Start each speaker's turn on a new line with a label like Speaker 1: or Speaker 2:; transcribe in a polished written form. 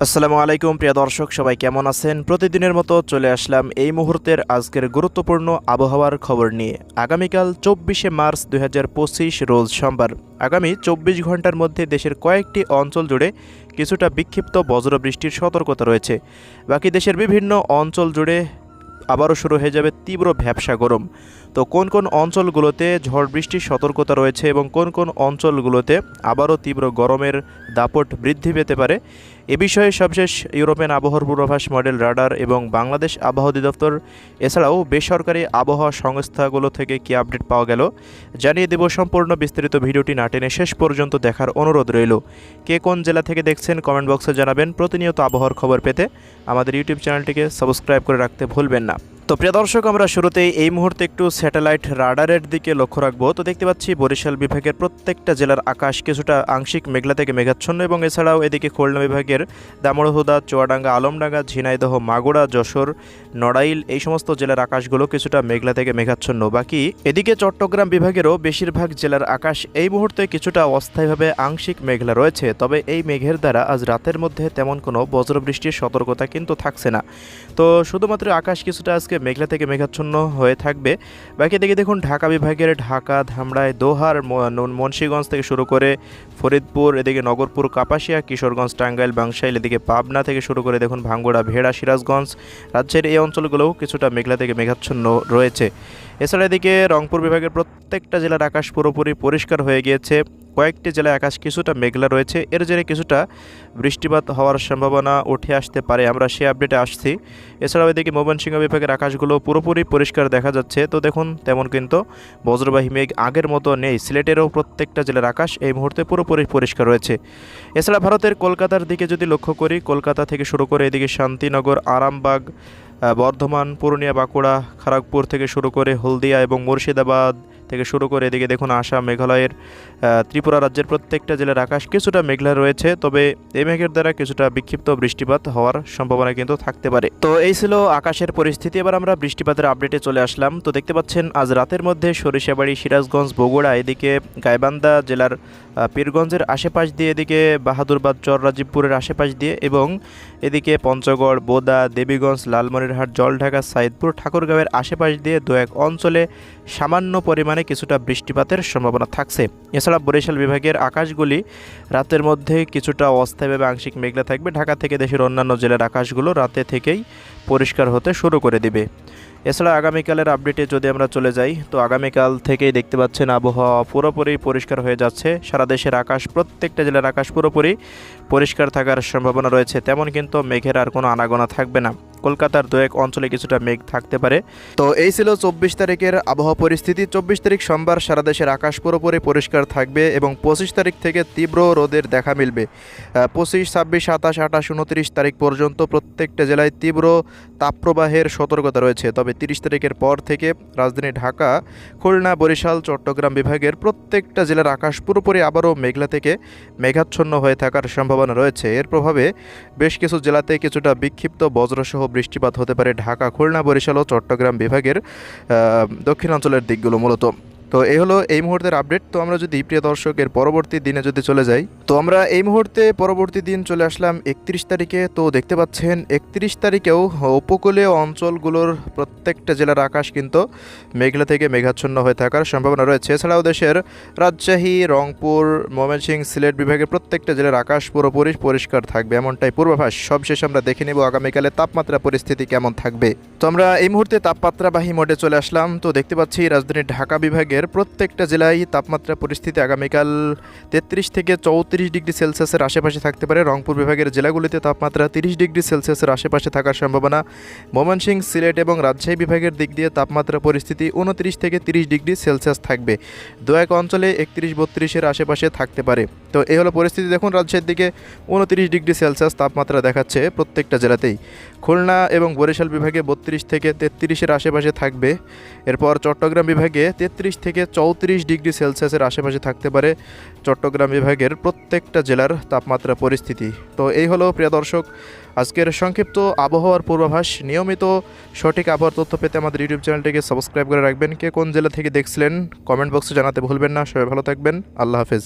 Speaker 1: আসসালামু আলাইকুম প্রিয় দর্শক, সবাই কেমন আছেন? প্রতিদিনের মতো চলে আসলাম এই মুহূর্তের আজকের গুরুত্বপূর্ণ আবহাওয়ার খবর নিয়ে। আগামীকাল 24শে মার্চ 2025 রোজ সোমবার। আগামী 24 ঘন্টার মধ্যে দেশের কয়েকটি অঞ্চল জুড়ে কিছুটা বিক্ষিপ্ত বজ্রবৃষ্টির সতর্কতা রয়েছে। বাকি দেশের বিভিন্ন অঞ্চল জুড়ে আবারও শুরু হয়ে যাবে তীব্র ভ্যাপসা গরম। তো কোন কোন অঞ্চলগুলোতে ঝড় বৃষ্টির সতর্কতা রয়েছে এবং কোন কোন অঞ্চলগুলোতে আবারও তীব্র গরমের দাপট বৃদ্ধি পেতে পারে, এ বিষয়ে সবশেষ ইউরোপিয়ান আবহাওয়ার পূর্বাভাস মডেল রাডার এবং বাংলাদেশ আবহাওয়া অধিদপ্তর এছাড়াও বেসরকারি আবহাওয়া সংস্থাগুলো থেকে কী আপডেট পাওয়া গেল জানিয়ে দেব। সম্পূর্ণ বিস্তারিত ভিডিওটি না টেনে শেষ পর্যন্ত দেখার অনুরোধ রইল। কে কোন জেলা থেকে দেখছেন কমেন্ট বক্সে জানাবেন। প্রতিনিয়ত আবহাওয়ার খবর পেতে আমাদের ইউটিউব চ্যানেলটিকে সাবস্ক্রাইব করে রাখতে ভুলবেন না। তো প্রিয় দর্শক, আমরা শুরুতেই এই মুহূর্তে একটু স্যাটেলাইট রাডারের দিকে লক্ষ্য রাখবো। তো দেখতে পাচ্ছি বরিশাল বিভাগের প্রত্যেকটা জেলার আকাশ কিছুটা আংশিক মেঘলা থেকে মেঘাচ্ছন্ন এবং এছাড়াও এদিকে খুলনা বিভাগের দামোড়হুদা, চুয়াডাঙ্গা, আলমডাঙ্গা, ঝিনাইদহ, মাগুরা, যশোর, নড়াইল এই সমস্ত জেলার আকাশগুলো কিছুটা মেঘলা থেকে মেঘাচ্ছন্ন। বাকি এদিকে চট্টগ্রাম বিভাগেরও বেশিরভাগ জেলার আকাশ এই মুহূর্তে কিছুটা অস্থায়ীভাবে আংশিক মেঘলা রয়েছে। তবে এই মেঘের দ্বারা আজ রাতের মধ্যে তেমন কোনো বজ্রবৃষ্টির সতর্কতা কিন্তু থাকছে না। তো শুধুমাত্র আকাশ কিছুটা আজকে মেঘলা থেকে মেঘাচ্ছন্ন হয়ে থাকবে। বাকি দিকে দেখুন ঢাকা বিভাগের ঢাকা, ধামরাই, দোহার, মুন্সিগঞ্জ থেকে শুরু করে ফরিদপুর, এদিকে নগরপুর, কাপাসিয়া, কিশোরগঞ্জ, টাঙ্গাইল, বাংশাইল, এদিকে পাবনা থেকে শুরু করে দেখুন ভাঙ্গুড়া, ভেড়া, সিরাজগঞ্জ, রাজ্যের এই অঞ্চলগুলোও কিছুটা মেঘলা থেকে মেঘাচ্ছন্ন রয়েছে। এছাড়া এদিকে রংপুর বিভাগের প্রত্যেকটা জেলার আকাশ পুরোপুরি পরিষ্কার হয়ে গিয়েছে। কয়েকটি জেলায় আকাশ কিছুটা মেঘলা রয়েছে, এর জেরে কিছুটা বৃষ্টিপাত হওয়ার সম্ভাবনা উঠে আসতে পারে, আমরা সেই আপডেটে আসছি। এছাড়াও এদিকে ময়মনসিংহ বিভাগের আকাশগুলো পুরোপুরি পরিষ্কার দেখা যাচ্ছে। তো দেখুন তেমন কিন্তু বজ্রবাহী মেঘ আগের মতো নেই। সিলেটেরও প্রত্যেকটা জেলার আকাশ এই মুহূর্তে পুরোপুরি পরিষ্কার রয়েছে। এছাড়া ভারতের কলকাতার দিকে যদি লক্ষ্য করি, কলকাতা থেকে শুরু করে এদিকে শান্তিনগর, আরামবাগ, বর্ধমান, পুরুলিয়া, বাঁকুড়া, খড়গপুর থেকে শুরু করে হলদিয়া এবং মুর্শিদাবাদ থেকে শুরু করে এদিকে দেখুন আসাম, মেঘালয়ের, ত্রিপুরা রাজ্যের প্রত্যেকটা জেলার আকাশ কিছুটা মেঘলা রয়েছে। তবে এই মেঘের দ্বারা কিছুটা বিক্ষিপ্ত বৃষ্টিপাত হওয়ার সম্ভাবনা কিন্তু থাকতে পারে। তো এই ছিল আকাশের পরিস্থিতি। এবার আমরা বৃষ্টিপাতের আপডেটে চলে আসলাম। তো দেখতে পাচ্ছেন আজ রাতের মধ্যে সরিষাবাড়ি, সিরাজগঞ্জ, বগুড়া, এদিকে গাইবান্ধা জেলার পীরগঞ্জের আশেপাশ দিয়ে, এদিকে বাহাদুরবাদ, চর রাজীবপুরের আশেপাশ দিয়ে এবং এদিকে পঞ্চগড়, বোদা, দেবীগঞ্জ, লালমনিরহাট, জলঢাকা, সাইদপুর, ঠাকুরগাঁওয়ের আশেপাশ দিয়ে দু এক অঞ্চলে সামান্য পরিমাণে কিছুটা বৃষ্টিপাতের সম্ভাবনা থাকছে। এছাড়া বরিশাল বিভাগের আকাশগুলি রাতের মধ্যে কিছুটা অস্থায়ীভাবে আংশিক মেঘলা থাকবে। ঢাকা থেকে দেশের অন্যান্য জেলার আকাশগুলো রাতে থেকেই পরিষ্কার হতে শুরু করে দিবে। এছাড়া আগামীকালের আপডেটে যদি আমরা চলে যাই, তো আগামীকাল থেকেই দেখতে পাচ্ছেন আবহাওয়া পুরোপুরি পরিষ্কার হয়ে যাচ্ছে। সারা দেশের আকাশ, প্রত্যেকটা জেলার আকাশ পুরোপুরি পরিষ্কার থাকার সম্ভাবনা রয়েছে। তেমন কিন্তু মেঘের আর কোনো আনাগোনা থাকবে না। কলকাতার দু এক অঞ্চলে কিছুটা মেঘ থাকতে পারে। তো এই ছিল 24 তারিখের আবহাওয়া পরিস্থিতি। 24 তারিখ সোমবার সারা দেশের আকাশ পুরোপুরি পরিষ্কার থাকবে এবং 25 তারিখ থেকে তীব্র রোদের দেখা মিলবে। 25, 26, 27, 28, 29 তারিখ পর্যন্ত প্রত্যেকটা জেলায় তীব্র তাপপ্রবাহের সতর্কতা রয়েছে। তবে 30 তারিখের পর থেকে রাজধানী ঢাকা, খুলনা, বরিশাল, চট্টগ্রাম বিভাগের প্রত্যেকটা জেলার আকাশ পুরোপুরি আবারও মেঘলা থেকে মেঘাচ্ছন্ন হয়ে থাকার সম্ভাবনা রয়েছে। এর প্রভাবে বেশ কিছু জেলাতে কিছুটা বিক্ষিপ্ত বজ্রসহ বৃষ্টিপাত হতে পারে ঢাকা, খুলনা, বরিশাল ও চট্টগ্রাম বিভাগের দক্ষিণাঞ্চলের দিকগুলো মূলত। তো এই হলো এই মুহূর্তের আপডেট। তো আমরা যদি প্রিয় দর্শকের পরবর্তী দিনে যদি চলে যাই, তো আমরা এই মুহূর্তে পরবর্তী দিন চলে আসলাম 31 তারিখে। তো দেখতে পাচ্ছেন 31 তারিখেও উপকূলীয় অঞ্চলগুলোর প্রত্যেকটা জেলার আকাশ কিন্তু মেঘলা থেকে মেঘাচ্ছন্ন হয়ে থাকার সম্ভাবনা রয়েছে। এছাড়াও দেশের রাজশাহী, রংপুর, ময়মনসিংহ, সিলেট বিভাগের প্রত্যেকটা জেলার আকাশ পুরোপুরি পরিষ্কার থাকবে, এমনটাই পূর্বাভাস। সবশেষ আমরা দেখে নেব আগামীকালে তাপমাত্রা পরিস্থিতি কেমন থাকবে। তো আমরা এই মুহূর্তে তাপমাত্রাবাহী মোডে চলে আসলাম। তো দেখতে পাচ্ছি রাজধানী ঢাকা বিভাগের প্রত্যেকটা জেলায় তাপমাত্রা পরিস্থিতি আগামীকাল 33 থেকে 34 ডিগ্রি সেলসিয়াসের আশেপাশে থাকতে পারে। রংপুর বিভাগের জেলাগুলিতে তাপমাত্রা 30 ডিগ্রি সেলসিয়াসের আশেপাশে থাকার সম্ভাবনা। ময়মনসিংহ, সিলেট এবং রাজশাহী বিভাগের দিক দিয়ে তাপমাত্রা পরিস্থিতি 29 থেকে 30 ডিগ্রি সেলসিয়াস থাকবে। দু এক অঞ্চলে 31-32-এর আশেপাশে থাকতে পারে। তো এই হলো পরিস্থিতি। দেখুন রাজশাহীর দিকে 29 ডিগ্রি সেলসিয়াস তাপমাত্রা দেখাচ্ছে প্রত্যেকটা জেলাতেই। খুলনা এবং বরিশাল বিভাগে 32 থেকে 33-এর আশেপাশে থাকবে। এরপর চট্টগ্রাম বিভাগে 33 থেকে 34 ডিগ্রি সেলসিয়াসের আশেপাশে থাকতে পারে চট্টগ্রাম বিভাগের প্রত্যেকটা জেলার তাপমাত্রা পরিস্থিতি। তো এই হলো প্রিয় দর্শক আজকের সংক্ষিপ্ত আবহাওয়ার পূর্বাভাস। নিয়মিত সঠিক আবহাওয়ার তথ্য পেতে আমাদের ইউটিউব চ্যানেলটিকে সাবস্ক্রাইব করে রাখবেন। কে কোন জেলা থেকে দেখছিলেন কমেন্ট বক্সে জানাতে ভুলবেন না। সবাই ভালো থাকবেন। আল্লাহ হাফেজ।